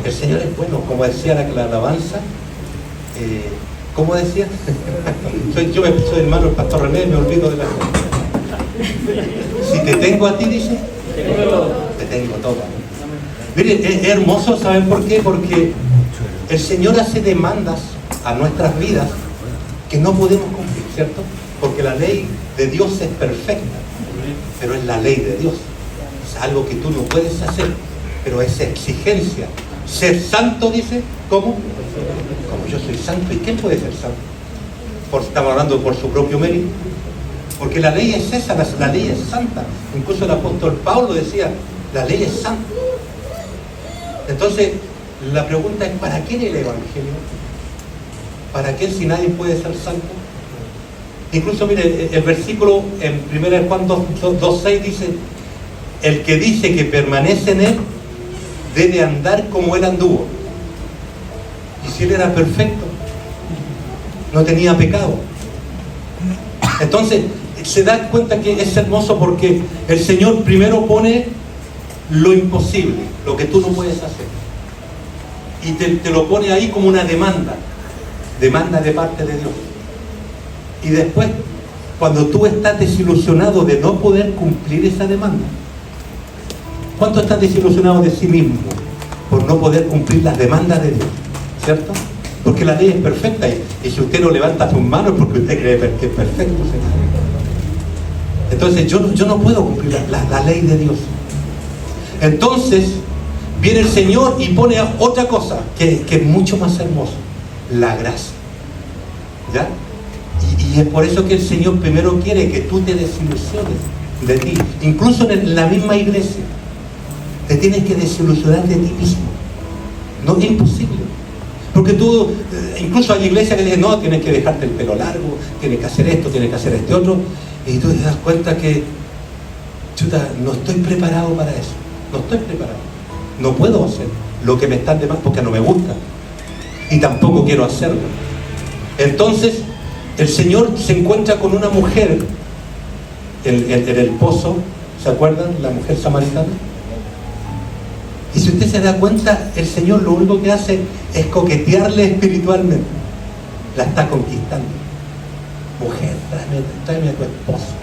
El Señor es bueno, como decía la alabanza. ¿Cómo decía? Soy hermano del pastor René, me olvido de la cosa. Si te tengo a ti, dice, te tengo todo. Miren, es hermoso, ¿saben por qué? Porque el Señor hace demandas a nuestras vidas que no podemos cumplir, ¿cierto? Porque la ley de Dios es perfecta, pero es la ley de Dios. Es algo que tú no puedes hacer, pero es exigencia. Ser santo, dice, ¿cómo? Como yo soy santo. ¿Y quién puede ser santo? Estamos hablando por su propio mérito. Porque la ley es esa, la ley es santa. Incluso el apóstol Pablo decía, la ley es santa. Entonces, la pregunta es, ¿para quién el Evangelio? ¿Para quién si nadie puede ser santo? Incluso, mire, el versículo en 1 Juan 2:6 dice, el que dice que permanece en él, debe andar como él anduvo. Y si él era perfecto, no tenía pecado. Entonces, se da cuenta que es hermoso porque el Señor primero pone lo imposible, lo que tú no puedes hacer. Y te lo pone ahí como una demanda de parte de Dios. Y después, cuando tú estás desilusionado de no poder cumplir esa demanda, ¿cuánto estás desilusionado de sí mismo por no poder cumplir las demandas de Dios? ¿Cierto? Porque la ley es perfecta y si usted no levanta sus manos es porque usted cree que es perfecto, Señor. Entonces yo no puedo cumplir la ley de Dios. Entonces viene el Señor y pone otra cosa que es mucho más hermoso, la gracia. ¿Ya? Y es por eso que el Señor primero quiere que tú te desilusiones de ti. Incluso en la misma iglesia te tienes que desilusionar de ti mismo. No es imposible. Porque tú, incluso hay iglesias que dicen, no, tienes que dejarte el pelo largo, tienes que hacer esto, tienes que hacer este otro. Y tú te das cuenta que, chuta, no estoy preparado para eso. No estoy preparado. No puedo hacer lo que me están demandando porque no me gusta. Y tampoco quiero hacerlo. Entonces, el Señor se encuentra con una mujer en el pozo, ¿se acuerdan? La mujer samaritana. Y si usted se da cuenta, el Señor lo único que hace es coquetearle espiritualmente. La está conquistando. Mujer, tráeme a tu esposo.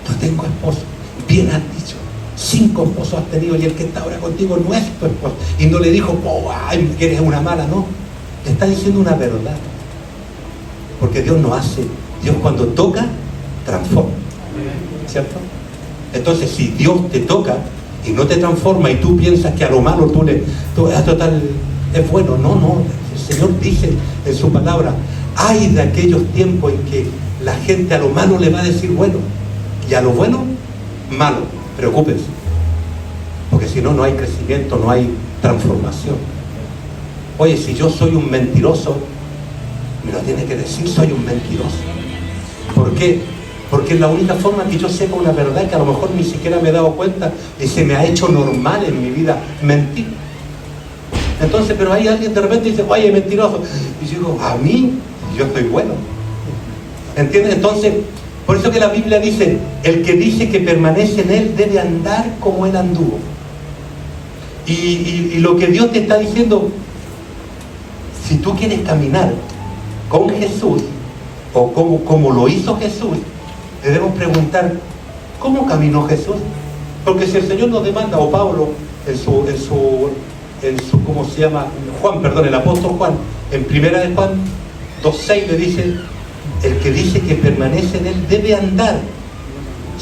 No tengo esposo. Bien has dicho. 5 esposos has tenido y el que está ahora contigo no es tu esposo. Y no le dijo, oh, ay, que eres una mala, no. Le está diciendo una verdad. Porque Dios no hace. Dios cuando toca, transforma. ¿Cierto? Entonces, si Dios te toca y no te transforma y tú piensas que a lo malo total, es bueno. No. El Señor dice en su palabra, ay de aquellos tiempos en que la gente a lo malo le va a decir bueno y a lo bueno, malo. Preocúpense. Porque si no, no hay crecimiento, no hay transformación. Oye, si yo soy un mentiroso, me lo tiene que decir, soy un mentiroso. ¿Por qué? Porque es la única forma que yo sepa una verdad que a lo mejor ni siquiera me he dado cuenta y se me ha hecho normal en mi vida mentir. Entonces, pero hay alguien de repente dice, oye, mentiroso. Y yo digo, a mí, yo estoy bueno. ¿Entiendes? Entonces, por eso que la Biblia dice, el que dice que permanece en él debe andar como él anduvo. Y lo que Dios te está diciendo, si tú quieres caminar con Jesús, o como lo hizo Jesús, debemos preguntar, ¿cómo caminó Jesús? Porque si el Señor nos demanda, o Pablo, en su ¿cómo se llama? El apóstol Juan, en 1 Juan 2:6 le dice, el que dice que permanece en él debe andar.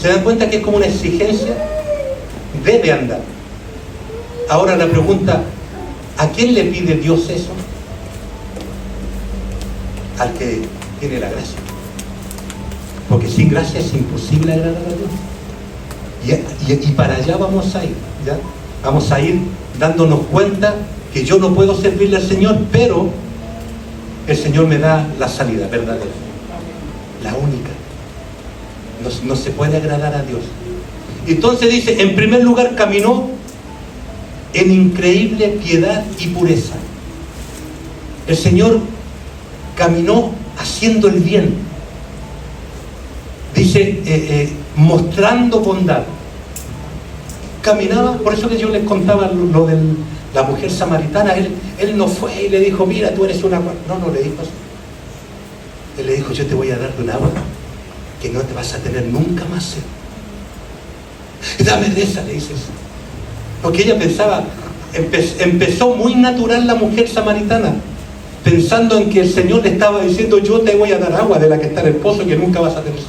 ¿Se dan cuenta que es como una exigencia? Debe andar. Ahora la pregunta, ¿a quién le pide Dios eso? Al que tiene la gracia. Porque sin gracia es imposible agradar a Dios. Y para allá vamos a ir, ¿ya? Vamos a ir dándonos cuenta que yo no puedo servirle al Señor, pero el Señor me da la salida verdadera, la única. No se puede agradar a Dios. Entonces dice, en primer lugar caminó en increíble piedad y pureza. El Señor caminó haciendo el bien. Dice, mostrando bondad. Caminaba, por eso que yo les contaba lo La mujer samaritana, él no fue y le dijo, mira, tú eres una... No le dijo así. Él le dijo, yo te voy a dar de un agua que no te vas a tener nunca más sed. Dame de esa, le dices. Porque ella pensaba, empezó muy natural la mujer samaritana, pensando en que el Señor le estaba diciendo, yo te voy a dar agua de la que está en el pozo que nunca vas a tener.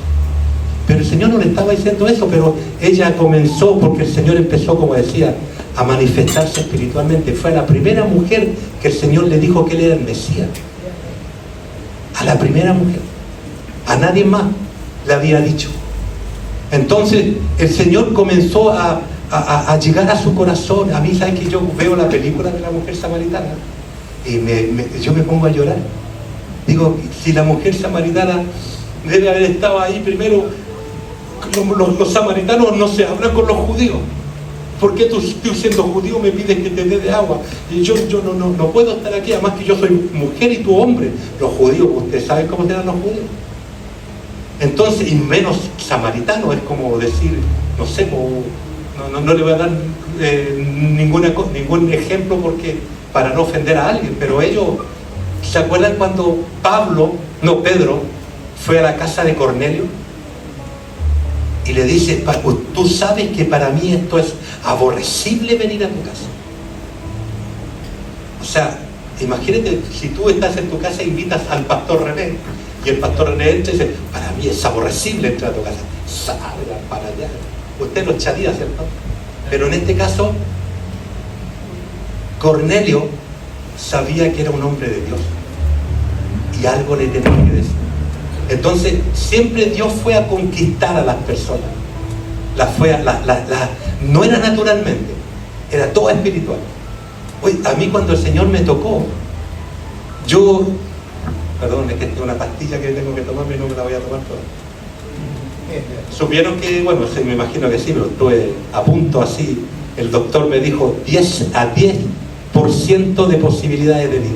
Pero el Señor no le estaba diciendo eso, pero ella comenzó, porque el Señor empezó, como decía, a manifestarse espiritualmente. Fue a la primera mujer que el Señor le dijo que él era el Mesías. A la primera mujer. A nadie más le había dicho. Entonces el Señor comenzó a llegar a su corazón. A mí, ¿sabes que yo veo la película de la mujer samaritana y yo me pongo a llorar? Digo, si la mujer samaritana debe haber estado ahí primero, los samaritanos no se hablan con los judíos. ¿Por qué tú siendo judío me pides que te dé de agua? Y yo no puedo estar aquí, además que yo soy mujer y tú hombre. Los judíos, ¿ustedes saben cómo eran los judíos? Entonces, y menos samaritano, es como decir, no sé, no le voy a dar ningún ejemplo porque para no ofender a alguien, pero ellos, ¿se acuerdan cuando Pedro fue a la casa de Cornelio? Y le dice, tú sabes que para mí esto es aborrecible venir a tu casa. O sea, imagínate, si tú estás en tu casa e invitas al pastor René, y el pastor René entra y dice, para mí es aborrecible entrar a tu casa. Salga para allá. Usted lo echaría, ¿cierto? Pero en este caso, Cornelio sabía que era un hombre de Dios. Y algo le tenía que decir. Entonces, siempre Dios fue a conquistar a las personas. No era naturalmente, era todo espiritual. Oye, a mí cuando el Señor me tocó, perdón, es que tengo una pastilla que tengo que tomarme y no me la voy a tomar toda. Supieron que, bueno, me imagino que sí, pero estuve a punto así. El doctor me dijo 10% de posibilidades de vida.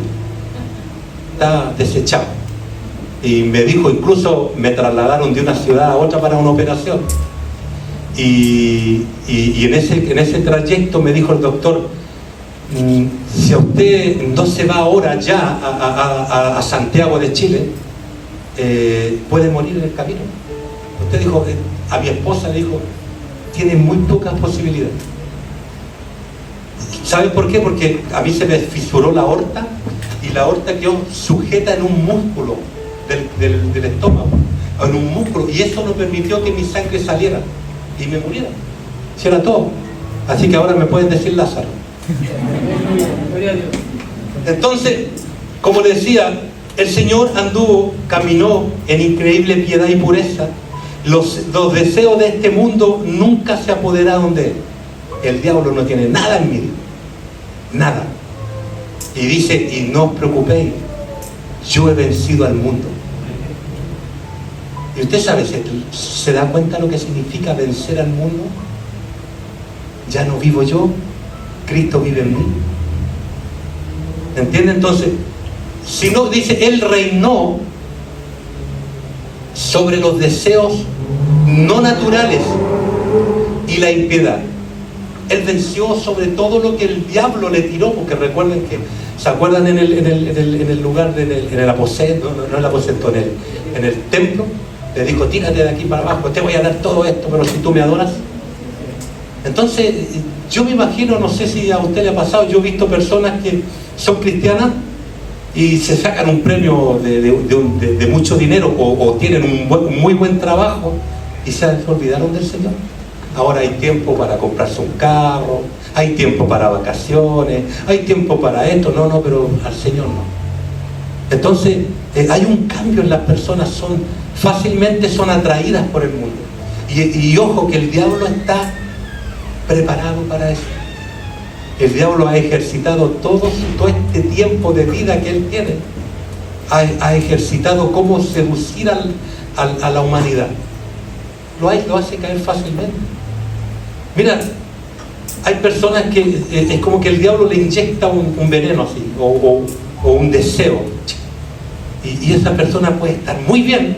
Está desechado. Y me dijo, incluso me trasladaron de una ciudad a otra para una operación. Y en ese trayecto me dijo el doctor, si usted no se va ahora ya a Santiago de Chile, puede morir en el camino. Usted dijo, a mi esposa le dijo, tiene muy pocas posibilidades. ¿Sabe por qué? Porque a mí se me fisuró la aorta y la aorta quedó sujeta en un músculo del estómago, en un músculo, y eso no permitió que mi sangre saliera y me muriera. Si era todo. Así que ahora me pueden decir Lázaro. Entonces, como le decía, el Señor caminó en increíble piedad y pureza. Los deseos de este mundo nunca se apoderaron de él. El diablo no tiene nada en mí, nada. Y dice, y no os preocupéis, yo he vencido al mundo. Y usted sabe, ¿se da cuenta lo que significa vencer al mundo? Ya no vivo yo, Cristo vive en mí. ¿Entiende? Entonces, si no, dice, Él reinó sobre los deseos no naturales y la impiedad. Él venció sobre todo lo que el diablo le tiró, porque recuerden que, ¿se acuerdan en el lugar, en el aposento, no el aposento, en el templo? Le dijo, tírate de aquí para abajo, te voy a dar todo esto, pero si tú me adoras. Entonces, yo me imagino, no sé si a usted le ha pasado, yo he visto personas que son cristianas y se sacan un premio de mucho dinero o tienen un muy buen trabajo y se olvidaron del Señor. Ahora hay tiempo para comprarse un carro, hay tiempo para vacaciones, hay tiempo para esto, pero al Señor no. Entonces, hay un cambio en las personas, fácilmente son atraídas por el mundo. Y ojo que el diablo está preparado para eso. El diablo ha ejercitado todo este tiempo de vida que él tiene. Ha ejercitado cómo seducir a la humanidad. Lo hace caer fácilmente. Mira, hay personas que es como que el diablo le inyecta un veneno así, o un deseo. Y esa persona puede estar muy bien,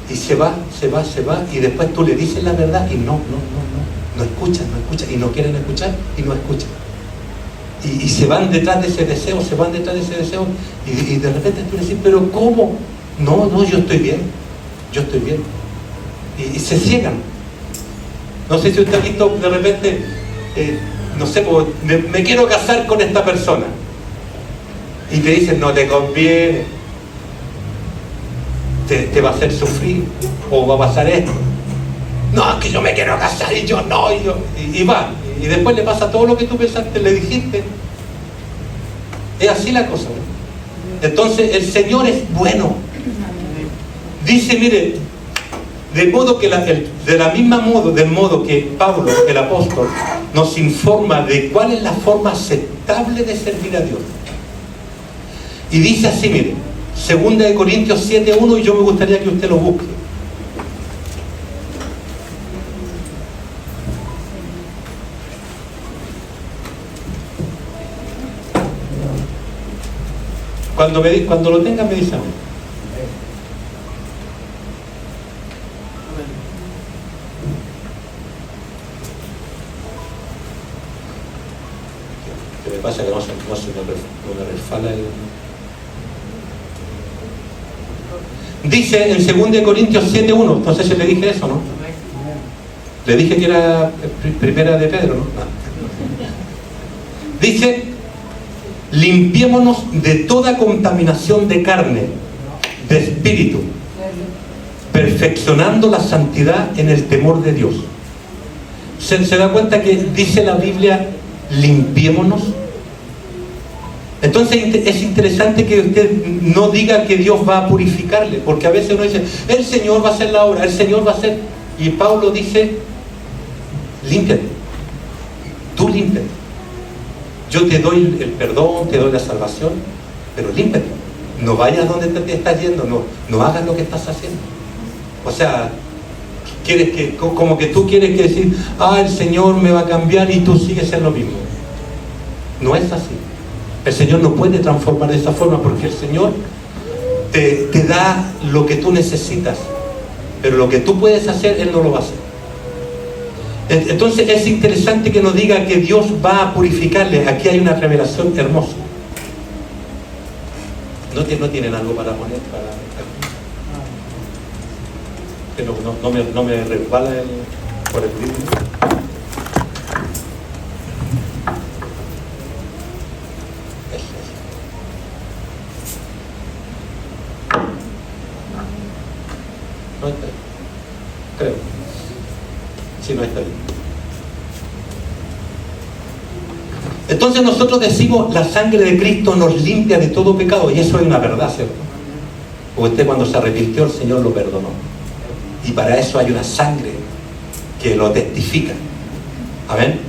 y se va, y después tú le dices la verdad y no escuchan, y no quieren escuchar y no escuchan. y se van detrás de ese deseo, y de repente tú le dices, pero ¿cómo? No, yo estoy bien, y se ciegan. No sé si usted ha visto de repente, no sé, pues, me quiero casar con esta persona, y te dicen, no te conviene, te va a hacer sufrir, o va a pasar esto. No, es que yo me quiero casar y yo no, y va. Y después le pasa todo lo que tú pensaste, le dijiste. Es así la cosa, ¿no? Entonces el Señor es bueno. Dice, mire, del modo que Pablo, el apóstol, nos informa de cuál es la forma aceptable de servir a Dios. Y dice así, mire, 2 Corintios 7:1, y yo me gustaría que usted lo busque. Cuando lo tenga me dice a mí. ¿Qué me pasa? Que no me resfala el... Dice en 2 Corintios 7:1, no sé si le dije eso, ¿no? Le dije que era primera de Pedro, ¿no? Dice, limpiémonos de toda contaminación de carne, de espíritu, perfeccionando la santidad en el temor de Dios. ¿Se da cuenta que dice la Biblia, limpiémonos? Entonces es interesante que usted no diga que Dios va a purificarle, porque a veces uno dice, el Señor va a hacer la obra, el Señor va a hacer... Y Pablo dice, límpiate, tú límpiate. Yo te doy el perdón, te doy la salvación, pero límpiate. No vayas donde te estás yendo, no hagas lo que estás haciendo. O sea, como que tú quieres que decir, el Señor me va a cambiar y tú sigues en lo mismo. No es así. El Señor no puede transformar de esa forma, porque el Señor te da lo que tú necesitas, pero lo que tú puedes hacer, Él no lo va a hacer. Entonces es interesante que nos diga que Dios va a purificarle. Aquí hay una revelación hermosa. ¿No tienen algo para poner? Que no me resbala por el libro. No está bien. Creo. Sí, no está bien. Entonces nosotros decimos, la sangre de Cristo nos limpia de todo pecado, y eso es una verdad, ¿cierto? Porque usted cuando se arrepintió, el Señor lo perdonó. Y para eso hay una sangre que lo testifica. Amén.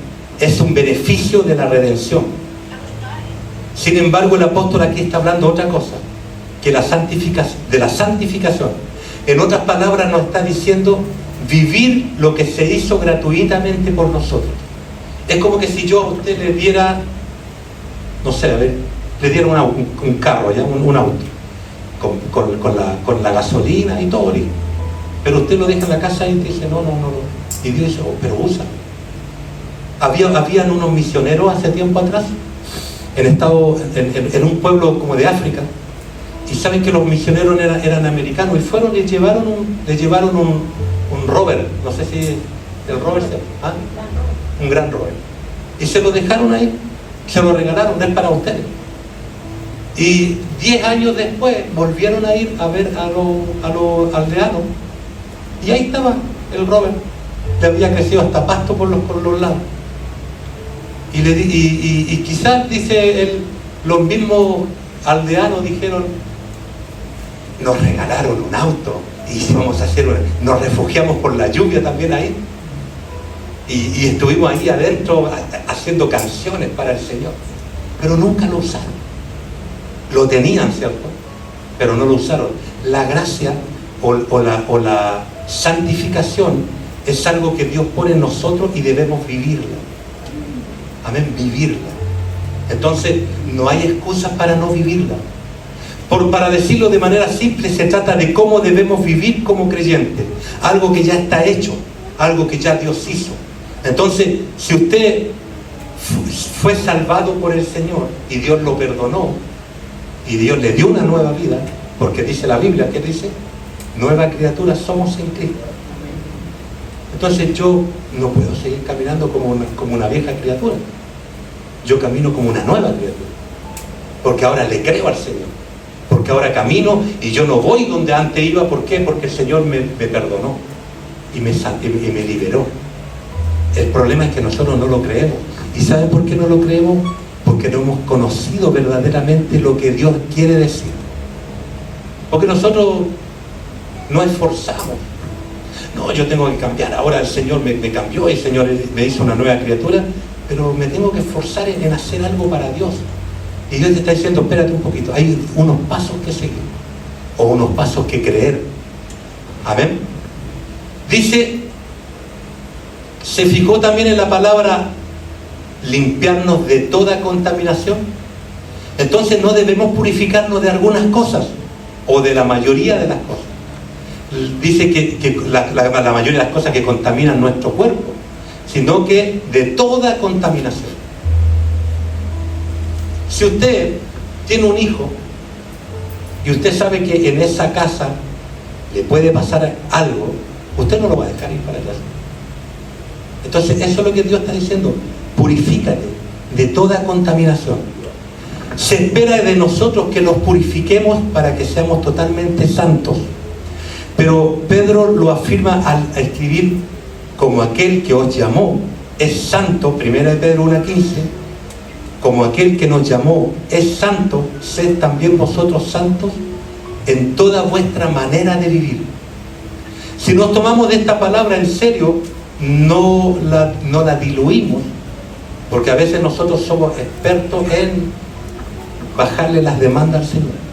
Es un beneficio de la redención. Sin embargo, el apóstol aquí está hablando otra cosa, que de la santificación. En otras palabras, nos está diciendo vivir lo que se hizo gratuitamente por nosotros. Es como que si yo a usted le diera, no sé, le diera un carro, ¿ya? Un auto, con la gasolina y todo, pero usted lo deja en la casa y dice, no. Y Dios dice, pero usa. Habían unos misioneros hace tiempo atrás, en un pueblo como de África, y saben que los misioneros eran americanos, y fueron y le llevaron un rover, no sé si el rover un gran rover, y se lo dejaron ahí, se lo regalaron, no es para ustedes. Y 10 años después volvieron a ir a ver a los aldeanos, y ahí estaba el rover, le había crecido hasta pasto por los lados. Y quizás, dice los mismos aldeanos dijeron, nos regalaron un auto, y vamos a hacer nos refugiamos por la lluvia también ahí, y estuvimos ahí adentro haciendo canciones para el Señor, pero nunca lo usaron. Lo tenían, ¿cierto? Pero no lo usaron. La gracia o la santificación es algo que Dios pone en nosotros y debemos vivirla. Amén, vivirla. Entonces no hay excusas para no vivirla. Para decirlo de manera simple, se trata de cómo debemos vivir como creyentes. Algo que ya está hecho, algo que ya Dios hizo. Entonces, si usted fue salvado por el Señor y Dios lo perdonó y Dios le dio una nueva vida, porque dice la Biblia, ¿qué dice? Nueva criatura somos en Cristo. Entonces yo no puedo seguir caminando como una vieja criatura. Yo camino como una nueva criatura, porque ahora le creo al Señor, porque ahora camino y yo no voy donde antes iba. ¿Por qué? Porque el Señor me perdonó y me liberó. El problema es que nosotros no lo creemos. ¿Y saben por qué no lo creemos? Porque no hemos conocido verdaderamente lo que Dios quiere decir. Porque nosotros no esforzamos. No, yo tengo que cambiar. Ahora el Señor me cambió, el Señor me hizo una nueva criatura, pero me tengo que esforzar en hacer algo para Dios. Y Dios te está diciendo, espérate un poquito, hay unos pasos que seguir, o unos pasos que creer. Amén. Dice, se fijó también en la palabra limpiarnos de toda contaminación. Entonces no debemos purificarnos de algunas cosas, o de la mayoría de las cosas. Dice que la mayoría de las cosas que contaminan nuestro cuerpo, sino que de toda contaminación. Si usted tiene un hijo y usted sabe que en esa casa le puede pasar algo, usted no lo va a dejar ir para allá. Entonces eso es lo que Dios está diciendo: purifícate de toda contaminación. Se espera de nosotros que los purifiquemos para que seamos totalmente santos. Pero Pedro lo afirma al escribir: como aquel que os llamó es santo, 1 Pedro 1:15, como aquel que nos llamó es santo, sed también vosotros santos en toda vuestra manera de vivir. Si nos tomamos de esta palabra en serio, no la diluimos, porque a veces nosotros somos expertos en bajarle las demandas al Señor.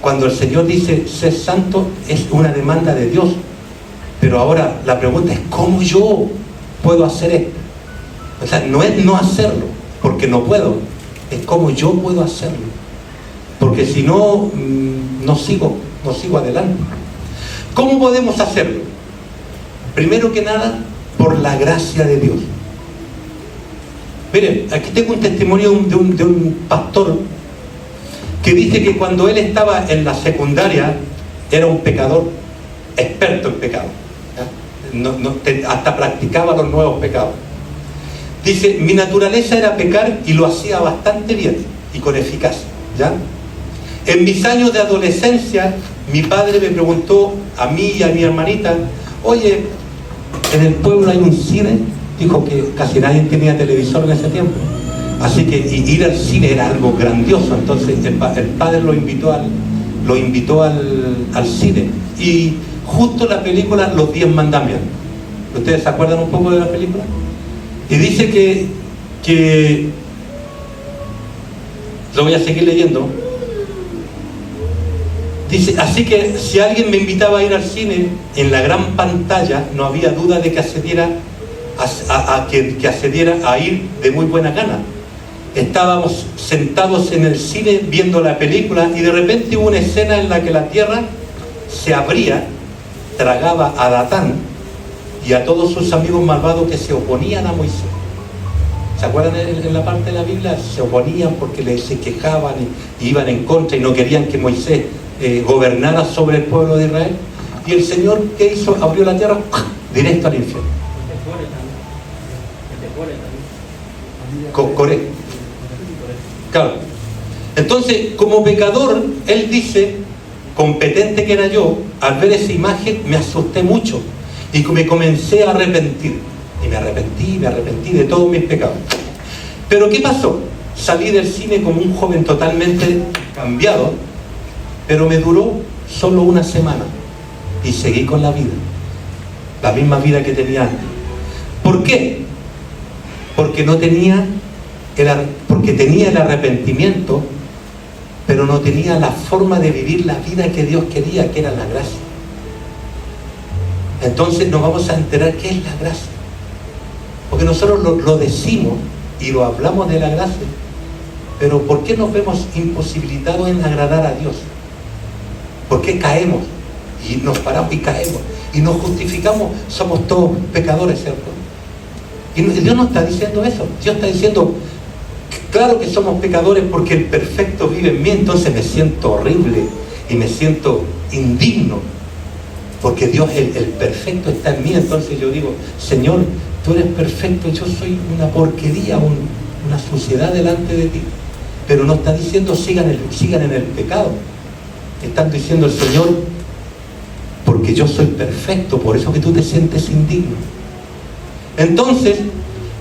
Cuando el Señor dice ser santo, es una demanda de Dios. Pero ahora la pregunta es: ¿cómo yo puedo hacer esto? O sea, no es no hacerlo, porque no puedo. Es cómo yo puedo hacerlo. Porque si no, no sigo adelante. ¿Cómo podemos hacerlo? Primero que nada, por la gracia de Dios. Miren, aquí tengo un testimonio de un pastor que dice que cuando él estaba en la secundaria era un pecador experto en pecado, hasta practicaba los nuevos pecados. Dice: mi naturaleza era pecar y lo hacía bastante bien y con eficacia, ¿ya? En mis años de adolescencia, mi padre me preguntó a mí y a mi hermanita: oye, en el pueblo hay un cine. Dijo que casi nadie tenía televisor en ese tiempo, así que ir al cine era algo grandioso. Entonces el padre lo invitó al cine, y justo la película Los 10 Mandamientos. ¿Ustedes se acuerdan un poco de la película? Y dice que lo voy a seguir leyendo. Dice: así que si alguien me invitaba a ir al cine en la gran pantalla, no había duda de que accediera a ir de muy buena gana. Estábamos sentados en el cine viendo la película, y de repente hubo una escena en la que la tierra se abría, tragaba a Datán y a todos sus amigos malvados que se oponían a Moisés. ¿Se acuerdan en la parte de la Biblia? Se oponían porque se quejaban y iban en contra y no querían que Moisés gobernara sobre el pueblo de Israel. Y el Señor, ¿qué hizo? Abrió la tierra directo al infierno. Correcto. Claro. Entonces, como pecador, él dice, competente que era yo, al ver esa imagen me asusté mucho y me comencé a arrepentir. Y me arrepentí de todos mis pecados. Pero ¿qué pasó? Salí del cine como un joven totalmente cambiado, pero me duró solo una semana y seguí con la vida, la misma vida que tenía antes. ¿Por qué? Porque tenía el arrepentimiento, pero no tenía la forma de vivir la vida que Dios quería, que era la gracia. Entonces nos vamos a enterar qué es la gracia, porque nosotros lo decimos y lo hablamos de la gracia, pero ¿por qué nos vemos imposibilitados en agradar a Dios? ¿Por qué caemos? Y nos paramos y caemos y nos justificamos: somos todos pecadores, ¿cierto? Y Dios no está diciendo eso. Dios está diciendo, claro que somos pecadores porque el perfecto vive en mí, entonces me siento horrible y me siento indigno. Porque Dios, el perfecto está en mí, entonces yo digo, Señor, tú eres perfecto, yo soy una porquería, una suciedad delante de ti. Pero no está diciendo sigan en el pecado. Están diciendo el Señor, porque yo soy perfecto, por eso que tú te sientes indigno. Entonces,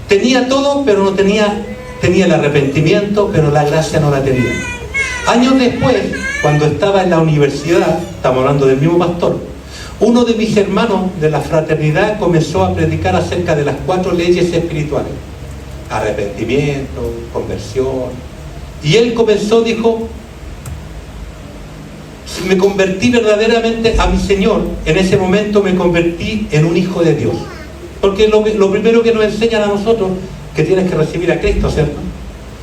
tenía todo, pero no tenía el arrepentimiento, pero la gracia no la tenía. Años después, cuando estaba en la universidad, estamos hablando del mismo pastor, uno de mis hermanos de la fraternidad comenzó a predicar acerca de las 4 leyes espirituales: arrepentimiento, conversión. Y él comenzó, dijo, me convertí verdaderamente a mi Señor. En ese momento me convertí en un hijo de Dios. Porque lo primero que nos enseñan a nosotros, que tienes que recibir a Cristo, ¿cierto?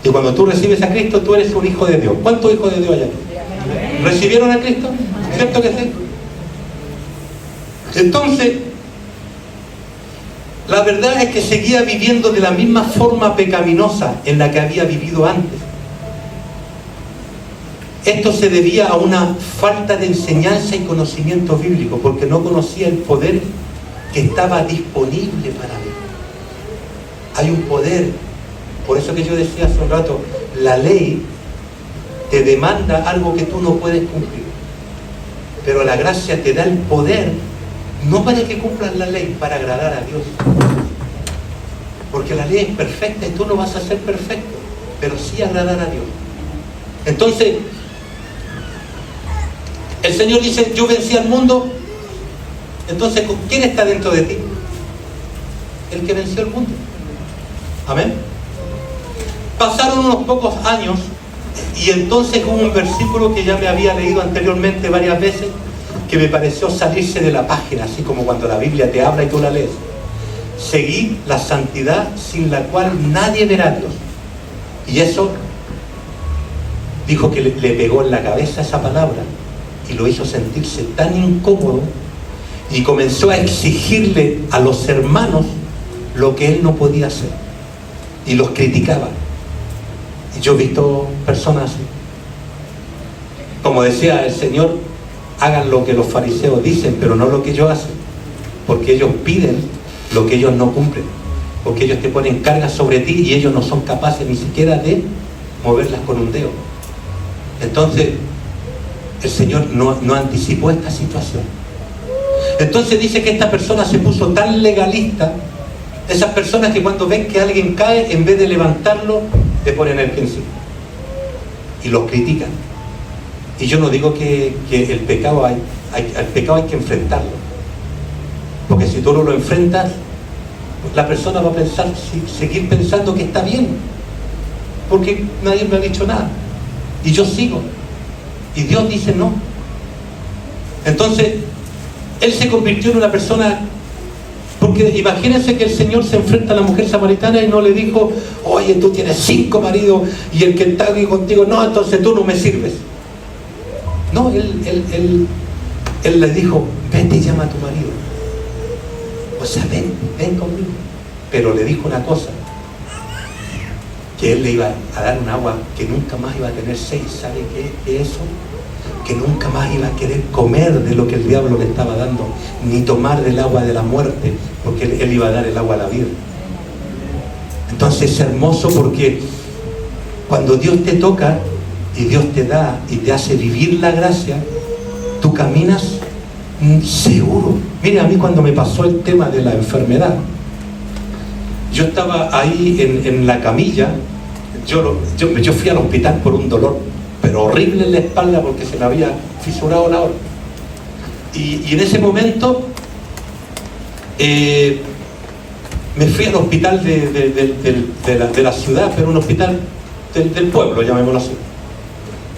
Y cuando tú recibes a Cristo, tú eres un hijo de Dios. ¿Cuántos hijos de Dios hay aquí? ¿Recibieron a Cristo? ¿Cierto que sí? Entonces, la verdad es que seguía viviendo de la misma forma pecaminosa en la que había vivido antes. Esto se debía a una falta de enseñanza y conocimiento bíblico, porque no conocía el poder que estaba disponible para mí. Hay un poder. Por eso que yo decía hace un rato, la ley te demanda algo que tú no puedes cumplir. Pero la gracia te da el poder, no para que cumplas la ley, para agradar a Dios. Porque la ley es perfecta y tú no vas a ser perfecto, pero sí agradar a Dios. Entonces, el Señor dice, yo vencí al mundo. Entonces, ¿quién está dentro de ti? El que venció el mundo. Amén. Pasaron unos pocos años y entonces hubo un versículo que ya me había leído anteriormente varias veces, que me pareció salirse de la página, así como cuando la Biblia te habla y tú la lees. Seguid la santidad sin la cual nadie verá a Dios. Y eso dijo que le pegó en la cabeza esa palabra y lo hizo sentirse tan incómodo y comenzó a exigirle a los hermanos lo que él no podía hacer y los criticaba. Y yo he visto personas así. Como decía el Señor, hagan lo que los fariseos dicen, pero no lo que ellos hacen, porque ellos piden lo que ellos no cumplen, porque ellos te ponen cargas sobre ti y ellos no son capaces ni siquiera de moverlas con un dedo. Entonces el Señor no anticipó esta situación. Entonces dice que esta persona se puso tan legalista, esas personas que cuando ven que alguien cae, en vez de levantarlo, le ponen el pie encima y los critican. Y yo no digo que el pecado hay que enfrentarlo, porque si tú no lo enfrentas, la persona va a pensar, seguir pensando que está bien, porque nadie me ha dicho nada y yo sigo, y Dios dice no. Entonces él se convirtió en una persona, porque imagínense que el Señor se enfrenta a la mujer samaritana y no le dijo, oye, tú tienes 5 maridos y el que está aquí contigo, no, entonces tú no me sirves. No, él le dijo, vete y llama a tu marido. O sea, ven conmigo. Pero le dijo una cosa, que él le iba a dar un agua que nunca más iba a tener sed. ¿Sabe qué es eso? Que nunca más iba a querer comer de lo que el diablo le estaba dando, ni tomar del agua de la muerte, porque él iba a dar el agua a la vida. Entonces es hermoso, porque cuando Dios te toca y Dios te da y te hace vivir la gracia, tú caminas seguro. Mire, a mí cuando me pasó el tema de la enfermedad, yo estaba ahí en la camilla, yo fui al hospital por un dolor, pero horrible en la espalda, porque se me había fisurado la aorta. Y en ese momento me fui al hospital de la ciudad, pero un hospital del pueblo, llamémoslo así.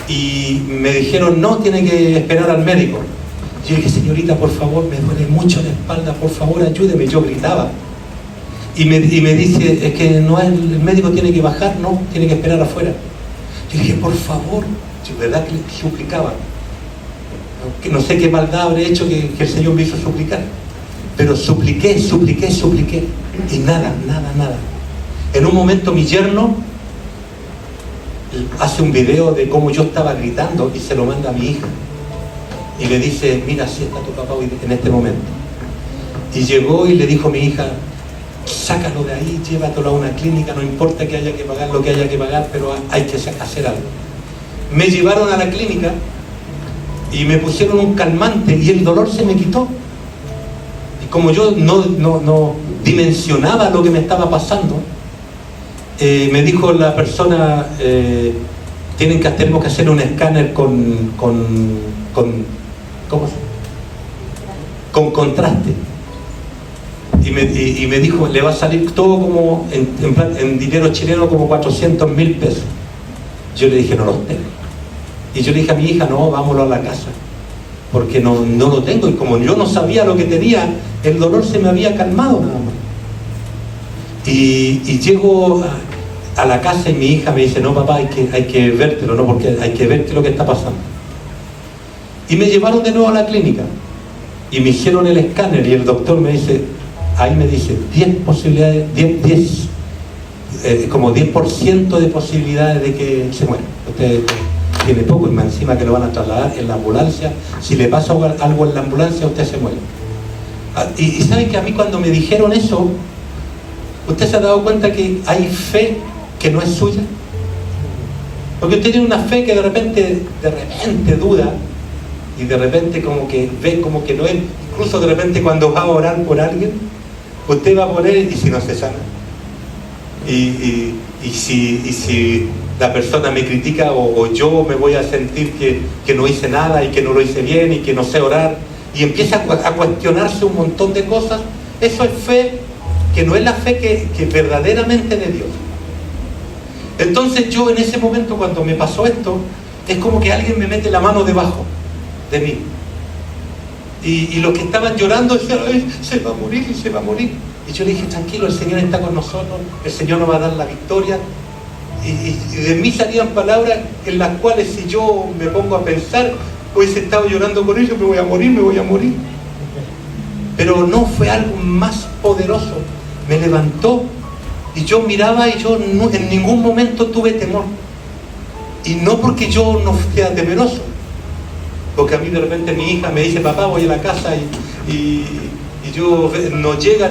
Y me dijeron, no, tiene que esperar al médico. Yo dije, señorita, por favor, me duele mucho la espalda, por favor, ayúdeme. Yo gritaba. Y me dice, es que no, el médico tiene que bajar, no, tiene que esperar afuera. Yo dije, por favor, yo verdad que le suplicaba. Que no sé qué maldad habré hecho que el Señor me hizo suplicar. Pero supliqué, y nada. En un momento mi yerno hace un video de cómo yo estaba gritando y se lo manda a mi hija. Y le dice, mira, así está tu papá hoy en este momento. Y llegó y le dijo a mi hija, sácalo de ahí, llévatelo a una clínica, no importa que haya que pagar lo que haya que pagar, pero hay que hacer algo. Me llevaron a la clínica y me pusieron un calmante y el dolor se me quitó. Y como yo no dimensionaba lo que me estaba pasando, me dijo la persona, tenemos que hacer un escáner con contraste. Y me dijo, le va a salir todo como en dinero chileno como 400.000 pesos. Yo le dije, no los tengo. Y yo le dije a mi hija, no, vámonos a la casa, porque no lo tengo. Y como yo no sabía lo que tenía, el dolor se me había calmado nada más. Y llego a la casa y mi hija me dice, no papá, hay que vértelo, no, porque hay que verte lo que está pasando. Y me llevaron de nuevo a la clínica y me hicieron el escáner y el doctor me dice, ahí me dice 10 posibilidades, como 10% de posibilidades de que se muera. Usted tiene poco y más encima que lo van a trasladar en la ambulancia. Si le pasa algo en la ambulancia, usted se muere. Y sabe que a mí cuando me dijeron eso, ¿usted se ha dado cuenta que hay fe que no es suya? Porque usted tiene una fe que de repente duda, y de repente como que ve como que no es. Incluso de repente cuando va a orar por alguien, usted va a poner y si no se sana. Y si la persona me critica o yo me voy a sentir que no hice nada y que no lo hice bien y que no sé orar, y empieza a cuestionarse un montón de cosas, eso es fe que no es la fe que verdaderamente de Dios. Entonces yo en ese momento cuando me pasó esto, es como que alguien me mete la mano debajo de mí. Y los que estaban llorando decían, ay, se va a morir y se va a morir. Y yo le dije, tranquilo, el Señor está con nosotros, el Señor nos va a dar la victoria. Y de mí salían palabras en las cuales si yo me pongo a pensar, hubiese estado llorando con ellos, me voy a morir. Pero no, fue algo más poderoso. Me levantó y yo miraba y yo en ningún momento tuve temor. Y no porque yo no fuera temeroso, porque a mí de repente mi hija me dice, papá, voy a la casa y yo no llega,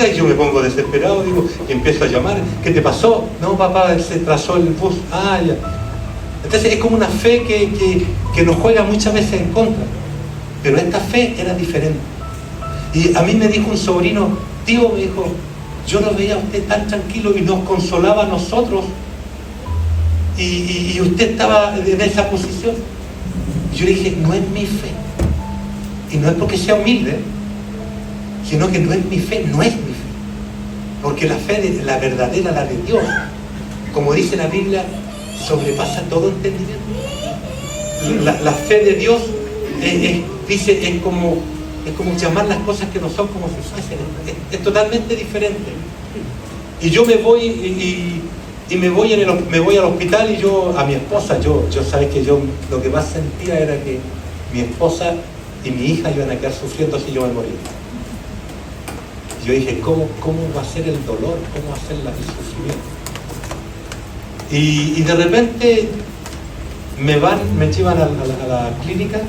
y yo me pongo desesperado, digo, y empiezo a llamar, ¿qué te pasó? No, papá, se trazó el bus. Ah, ya. Entonces es como una fe que nos juega muchas veces en contra, pero esta fe era diferente. Y a mí me dijo un sobrino, tío, me dijo, yo lo veía a usted tan tranquilo y nos consolaba a nosotros, y usted estaba en esa posición. Y yo le dije, no es mi fe, y no es porque sea humilde, sino que no es mi fe, porque la fe, la verdadera, la de Dios, como dice la Biblia, sobrepasa todo entendimiento. La fe de Dios es como llamar las cosas que no son como si fuesen. Es totalmente diferente. Y yo me voy y me voy al hospital, y yo a mi esposa, yo sabes que yo lo que más sentía era que mi esposa y mi hija iban a quedar sufriendo si yo me moría. Yo dije, ¿cómo va a ser el dolor? ¿Cómo va a ser el sufrimiento? Y de repente me llevan a la clínica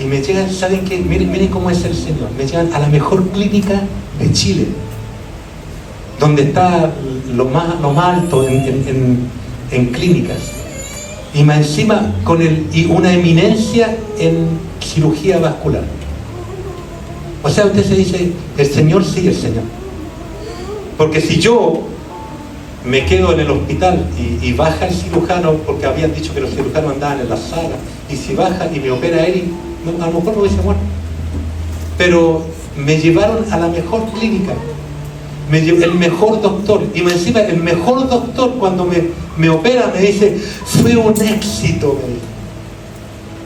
y me llegan, ¿saben qué? Miren cómo es el Señor. Me llevan a la mejor clínica de Chile, donde está lo más alto en clínicas. Y más encima y una eminencia en cirugía vascular. O sea, usted se dice, el Señor, sí, el Señor. Porque si yo me quedo en el hospital y baja el cirujano, porque habían dicho que los cirujanos andaban en la sala, y si baja y me opera él, a lo mejor me hubiese muerto. Pero me llevaron a la mejor clínica, el mejor doctor, y encima el mejor doctor cuando me opera me dice, fue un éxito, me dijo.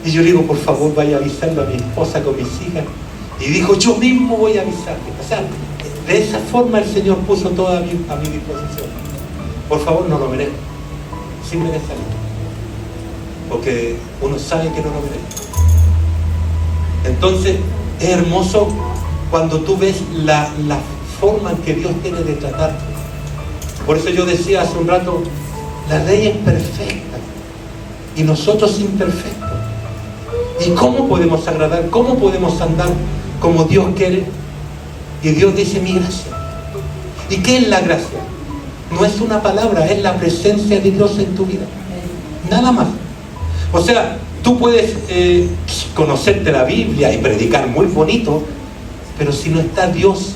Y yo le digo, por favor, vaya a avisarlo a mi esposa con mis hijas. Y dijo, yo mismo voy a avisarle. O sea, de esa forma el Señor puso todo a mi disposición. Por favor, no lo merezco, sin merecerlo, porque uno sabe que no lo merece. Entonces es hermoso cuando tú ves la forma en que Dios tiene de tratarte. Por eso yo decía hace un rato, la ley es perfecta y nosotros imperfectos. ¿Y cómo podemos agradar? ¿Cómo podemos andar como Dios quiere? Y Dios dice, mi gracia. ¿Y qué es la gracia? No es una palabra, es la presencia de Dios en tu vida. Nada más. O sea, tú puedes conocerte la Biblia y predicar muy bonito, pero si no está Dios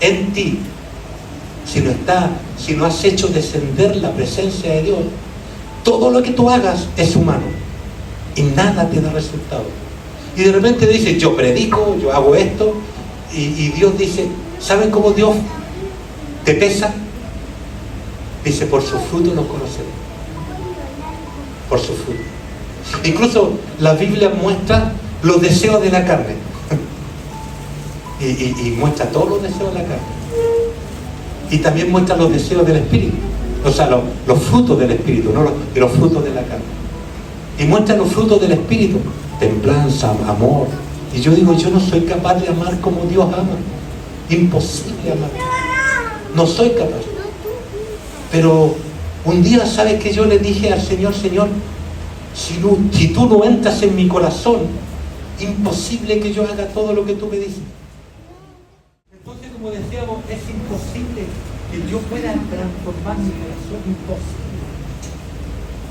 en ti, si no has hecho descender la presencia de Dios, todo lo que tú hagas es humano y nada te da resultado. Y de repente dices, yo predico, yo hago esto, y Dios dice, ¿saben cómo Dios te pesa? Dice, por su fruto los conoceré. Por su fruto. Incluso la Biblia muestra los deseos de la carne. Y muestra todos los deseos de la carne. Y también muestra los deseos del Espíritu. O sea, los frutos del Espíritu, no los frutos de la carne. Y muestra los frutos del Espíritu. Templanza, amor. Y yo digo, yo no soy capaz de amar como Dios ama. Imposible amar. No soy capaz. Pero un día, ¿sabes que yo le dije al Señor, Señor, si tú no entras en mi corazón, imposible que yo haga todo lo que tú me dices? Entonces, como decíamos, es imposible que yo pueda transformar mi corazón, imposible.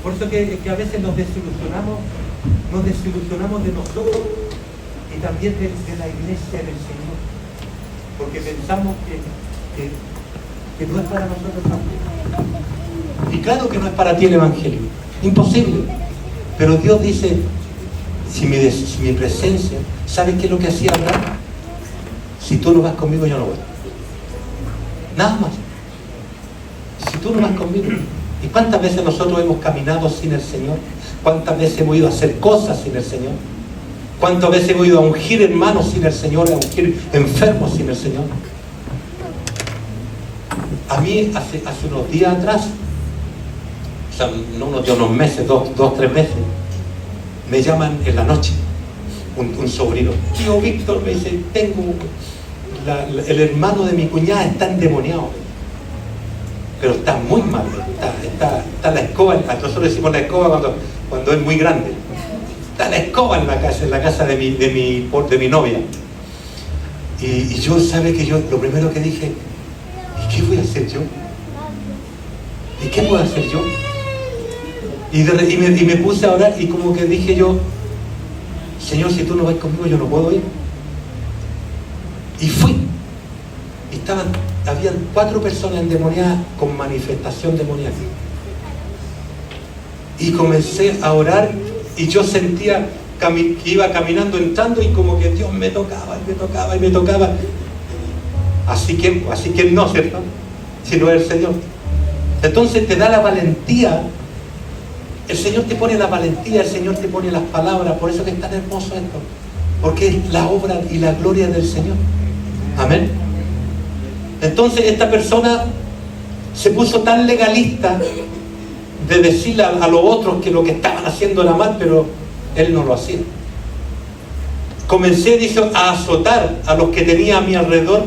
Por eso que a veces nos desilusionamos de nosotros y también de la iglesia del Señor, porque pensamos que no es para nosotros también. Y claro que no es para ti el Evangelio, imposible. Pero Dios dice, si mi presencia, ¿sabes qué es lo que hacía Abraham? Si tú no vas conmigo, yo no voy. Nada más. Si tú no vas conmigo. ¿Y cuántas veces nosotros hemos caminado sin el Señor? ¿Cuántas veces hemos ido a hacer cosas sin el Señor? ¿Cuántas veces hemos ido a ungir hermanos sin el Señor, a ungir enfermos sin el Señor? A mí hace unos días atrás, o sea, no unos meses, dos, 3 meses, me llaman en la noche un sobrino. Tío Víctor, me dice, el hermano de mi cuñada está endemoniado, pero está muy mal, está la escoba, nosotros decimos la escoba cuando es muy grande, está la escoba en la casa de mi novia. Y yo, ¿sabe que yo lo primero que dije, ¿y qué voy a hacer yo? ¿Y qué puedo hacer yo? Y me puse a orar y como que dije yo, Señor, si tú no vas conmigo, yo no puedo ir. Y fui. Y habían 4 personas endemoniadas con manifestación demoníaca. Y comencé a orar y yo sentía que iba caminando, entrando, y como que Dios me tocaba y me tocaba y me tocaba. Así que no, ¿cierto? Si no es el Señor. Entonces te da la valentía. El Señor te pone la valentía, el Señor te pone las palabras. Por eso que es tan hermoso esto. Porque es la obra y la gloria del Señor. Amén. Entonces esta persona se puso tan legalista de decirle a los otros que lo que estaban haciendo era mal, pero él no lo hacía. Comencé, dice, a azotar a los que tenía a mi alrededor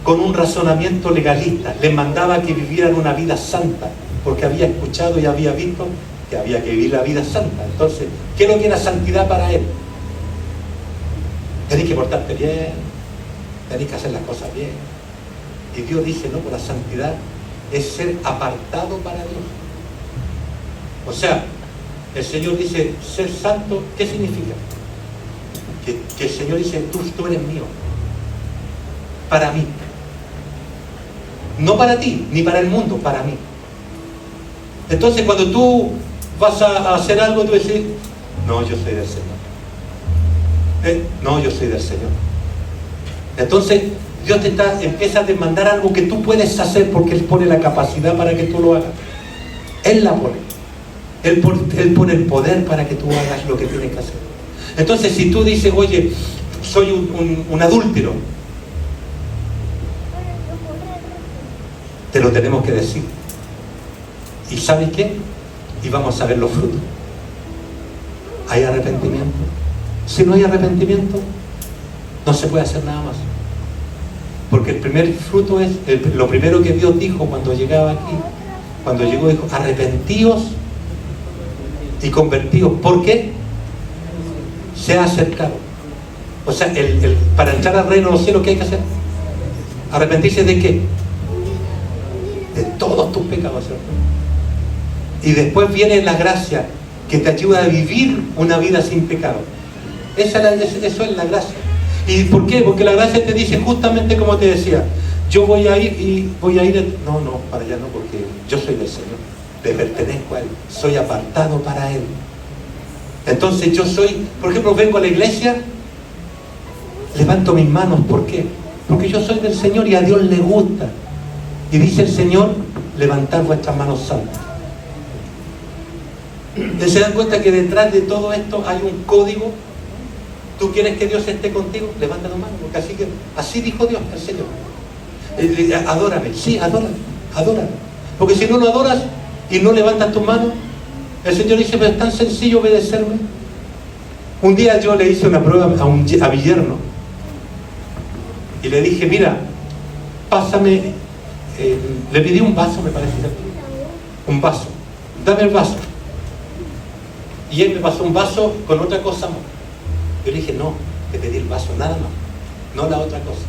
con un razonamiento legalista. Les mandaba que vivieran una vida santa, porque había escuchado y había visto que había que vivir la vida santa. Entonces, ¿qué es lo que era santidad para él? Tenés que portarte bien, tenés que hacer las cosas bien. Y Dios dice, no, pues la santidad es ser apartado para Dios. O sea, el Señor dice, ser santo, ¿qué significa? Que el Señor dice, tú eres mío, para mí. No para ti, ni para el mundo, para mí. Entonces cuando tú vas a hacer algo, tú dices, no, yo soy del Señor. No, yo soy del Señor. Entonces Dios empieza a demandar algo que tú puedes hacer, porque Él pone la capacidad para que tú lo hagas. Él la pone. Él pone el poder para que tú hagas lo que tienes que hacer. Entonces si tú dices, oye, soy un adúltero, te lo tenemos que decir. ¿Y sabes qué? Y vamos a ver los frutos. ¿Hay arrepentimiento? Si no hay arrepentimiento, no se puede hacer nada más. Porque el primer fruto es, lo primero que Dios dijo cuando llegaba aquí, cuando llegó dijo, arrepentíos y convertíos. ¿Por qué? Se ha acercado. O sea, para entrar al reino de los cielos, ¿qué hay que hacer? ¿Arrepentirse de qué? De todos tus pecados, ¿cierto? Y después viene la gracia que te ayuda a vivir una vida sin pecado. Eso es la gracia. ¿Y por qué? Porque la gracia te dice justamente como te decía, yo voy a ir y voy a ir, no, para allá no, porque yo soy del Señor, le pertenezco a Él, soy apartado para Él. Entonces yo soy, por ejemplo, vengo a la iglesia, levanto mis manos, ¿por qué? Porque yo soy del Señor y a Dios le gusta. Y dice el Señor, levantad vuestras manos santas. ¿Se dan cuenta que detrás de todo esto hay un código? ¿Tú quieres que Dios esté contigo? Levanta tu mano, porque así dijo Dios, el Señor. Adórame, sí, adórame. Porque si no lo adoras y no levantas tus manos, el Señor dice, pero es tan sencillo obedecerme. Un día yo le hice una prueba a mi yerno y le dije, mira, pásame, le pedí un vaso, me parece, un vaso, dame el vaso. Y él me pasó un vaso con otra cosa más. Yo le dije, no, te pedí el vaso, nada más, no la otra cosa.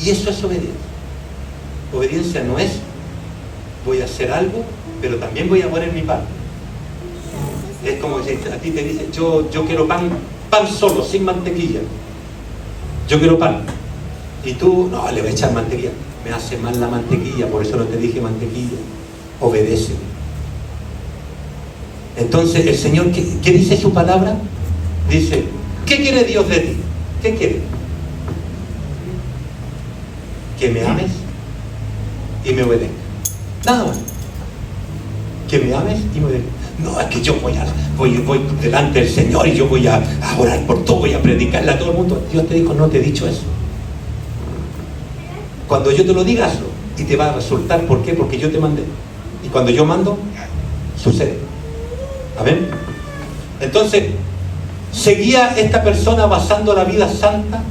Y eso es obediencia. Obediencia no es, voy a hacer algo, pero también voy a poner mi parte. Es como si a ti te dicen, yo quiero pan solo, sin mantequilla. Yo quiero pan. Y tú, no, le voy a echar mantequilla. Me hace mal la mantequilla, por eso no te dije mantequilla. Obedéceme. Entonces el Señor, ¿qué dice su palabra? Dice, ¿qué quiere Dios de ti? ¿Qué quiere? Que me ames y me obedezcas. Nada más. Que me ames y me obedezcas. No, es que yo voy delante del Señor y yo voy a orar por todo, voy a predicarle a todo el mundo. Dios te dijo, no te he dicho eso. Cuando yo te lo diga, hazlo. Y te va a resultar, ¿por qué? Porque yo te mandé. Y cuando yo mando, sucede. Amén. Entonces, seguía esta persona basando la vida santa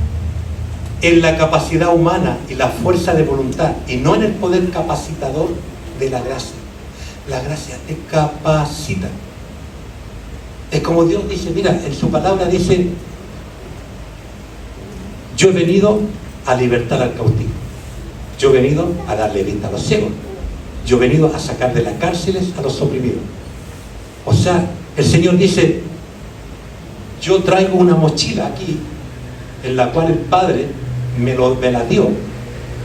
en la capacidad humana y la fuerza de voluntad, y no en el poder capacitador de la gracia. La gracia te capacita. Es como Dios dice, mira, en su palabra dice, yo he venido a libertar al cautivo. Yo he venido a darle vista a los ciegos. Yo he venido a sacar de las cárceles a los oprimidos. O sea, el Señor dice, yo traigo una mochila aquí, en la cual el Padre me la dio,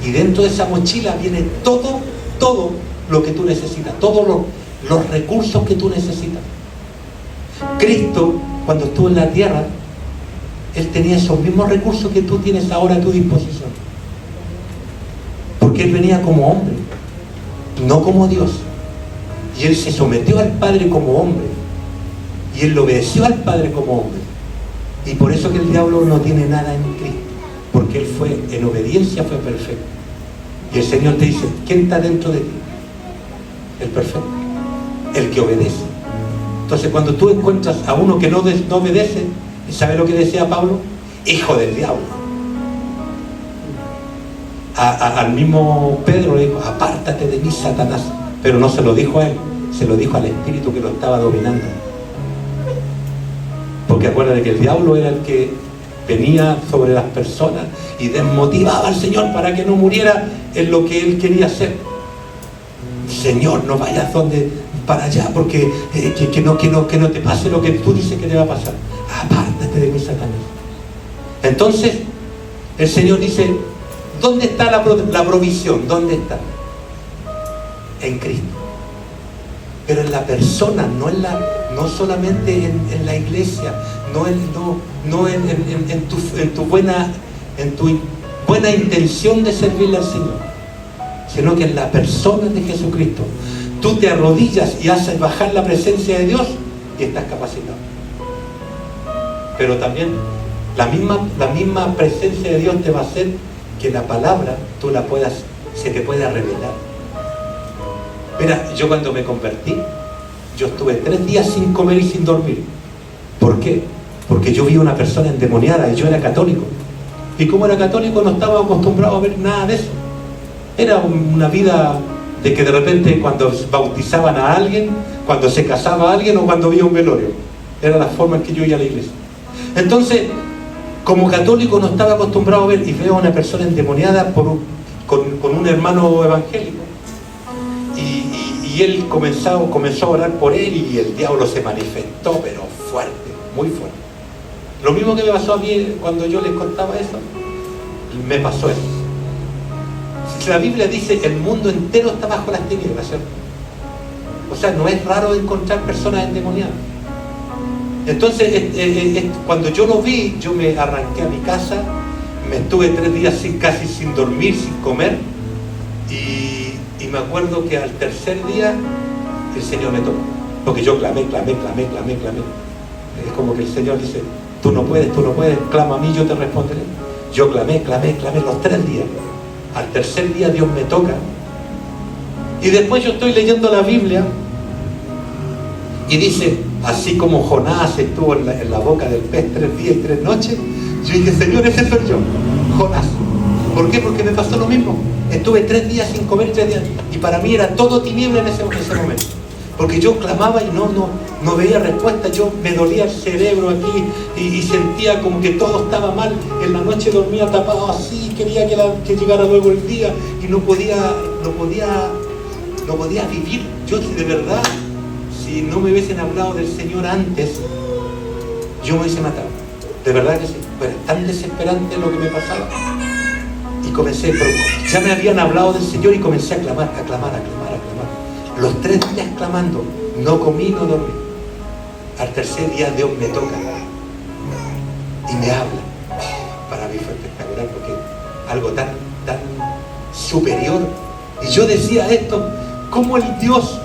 y dentro de esa mochila viene todo lo que tú necesitas, todos los recursos que tú necesitas. Cristo, cuando estuvo en la tierra, Él tenía esos mismos recursos que tú tienes ahora a tu disposición, porque Él venía como hombre, no como Dios. Y Él se sometió al Padre como hombre. Y Él le obedeció al Padre como hombre. Y por eso que el diablo no tiene nada en Cristo. Porque Él fue, en obediencia fue perfecto. Y el Señor te dice, ¿quién está dentro de ti? El perfecto. El que obedece. Entonces cuando tú encuentras a uno que no obedece, ¿sabes lo que decía Pablo? Hijo del diablo. Al mismo Pedro le dijo, apártate de mí, Satanás. Pero no se lo dijo a él, se lo dijo al espíritu que lo estaba dominando. Porque acuérdate que el diablo era el que venía sobre las personas y desmotivaba al Señor para que no muriera en lo que él quería hacer. Señor, no vayas para allá, porque que no te pase lo que tú dices que te va a pasar. Apártate de mí, Satanás. Entonces el Señor dice, ¿dónde está la provisión? ¿Dónde está? En Cristo. Pero en la persona, no solamente en la iglesia, no en tu buena intención de servirle al Señor, sino que en la persona de Jesucristo. Tú te arrodillas y haces bajar la presencia de Dios y estás capacitado. Pero también la misma presencia de Dios te va a hacer que la palabra se te pueda revelar. Mira, yo cuando me convertí, yo estuve 3 días sin comer y sin dormir. ¿Por qué? Porque yo vi una persona endemoniada y yo era católico. Y como era católico no estaba acostumbrado a ver nada de eso. Era una vida de que de repente cuando bautizaban a alguien, cuando se casaba a alguien o cuando había un velorio. Era la forma en que yo iba a la iglesia. Entonces, como católico no estaba acostumbrado a ver, y veo a una persona endemoniada con un hermano evangélico. Y él comenzó a orar por él y el diablo se manifestó, pero fuerte, muy fuerte. Lo mismo que me pasó a mí cuando yo les contaba eso, me pasó eso. La Biblia dice, el mundo entero está bajo las tinieblas, ¿cierto? O sea, no es raro encontrar personas endemoniadas. Entonces, cuando yo lo vi, yo me arranqué a mi casa, me estuve 3 días casi sin dormir, sin comer, y me acuerdo que al tercer día el Señor me tocó, porque yo clamé. Es como que el Señor dice, tú no puedes, clama a mí, yo te responderé. Yo clamé los 3 días. Al tercer día Dios me toca, y después yo estoy leyendo la Biblia y dice, así como Jonás estuvo en la boca del pez 3 días y 3 noches, yo dije, Señor, ese soy yo, Jonás. ¿Por qué? Porque me pasó lo mismo. Estuve 3 días sin comer, 3 días, y para mí era todo tiniebla en ese momento, porque yo clamaba y no veía respuesta. Yo me dolía el cerebro aquí y sentía como que todo estaba mal. En la noche dormía tapado así, quería que llegara luego el día y no podía vivir. Yo de verdad, si no me hubiesen hablado del Señor antes, yo me hubiese matado. De verdad que sí. Pero tan desesperante lo que me pasaba. Y comencé, pero ya me habían hablado del Señor y comencé a clamar. Los 3 días clamando, no comí, no dormí. Al tercer día Dios me toca y me habla. Para mí fue espectacular, porque algo tan superior. Y yo decía esto, ¿cómo el Dios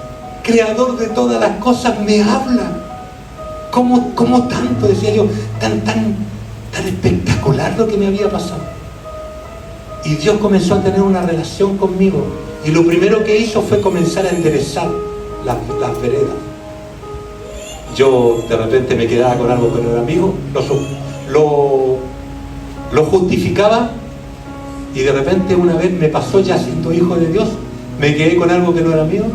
creador de todas las cosas me habla? ¿Cómo tanto? Decía yo, tan espectacular lo que me había pasado. Y Dios comenzó a tener una relación conmigo. Y lo primero que hizo fue comenzar a enderezar las veredas. Yo de repente me quedaba con algo que no era mío, lo justificaba, y de repente una vez me pasó, ya siendo hijo de Dios, me quedé con algo que no era mío,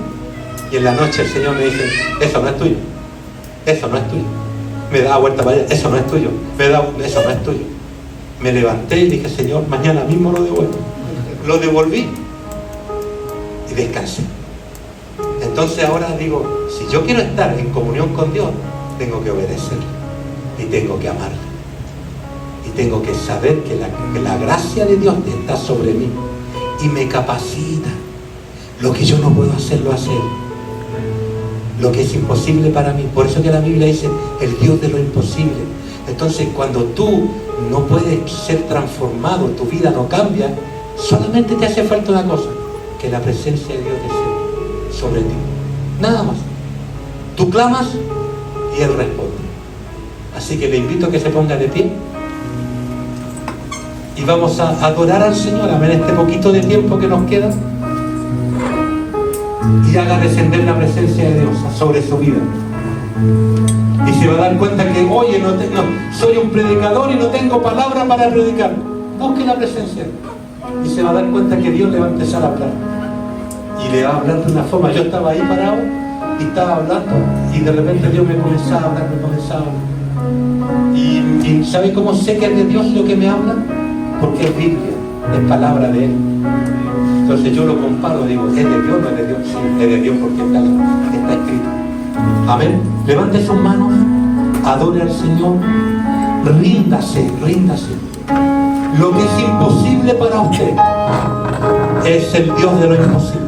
y en la noche el Señor me dice, eso no es tuyo, me daba vuelta para allá, eso no es tuyo, eso no es tuyo. Me levanté y dije, Señor, mañana mismo lo devuelvo. Lo devolví y descansé. Entonces ahora digo, si yo quiero estar en comunión con Dios, tengo que obedecerle y tengo que amarle y tengo que saber que la gracia de Dios está sobre mí y me capacita. Lo que yo no puedo hacer, lo hace Él. Lo que es imposible para mí. Por eso que la Biblia dice, el Dios de lo imposible. Entonces, cuando tú no puedes ser transformado, tu vida no cambia, solamente te hace falta una cosa, que la presencia de Dios esté sobre ti. Nada más. Tú clamas y Él responde. Así que le invito a que se ponga de pie y vamos a adorar al Señor, a ver este poquito de tiempo que nos queda, y haga descender la presencia de Dios sobre su vida. Y se va a dar cuenta que, oye, soy un predicador y no tengo palabra para predicar. Busque la presencia. Y se va a dar cuenta que Dios le va a empezar a hablar. Y le va a hablar de una forma. Yo estaba ahí parado y estaba hablando, y de repente Dios me comenzaba a hablar, Y ¿sabe cómo sé que es de Dios lo que me habla? Porque es Biblia, es palabra de Él. Entonces yo lo comparo, digo, ¿es de Dios? ¿No es de Dios? Sí, es de Dios, porque está escrito. Amén. Levante sus manos, adore al Señor, ríndase. Lo que es imposible para usted es el Dios de lo imposible.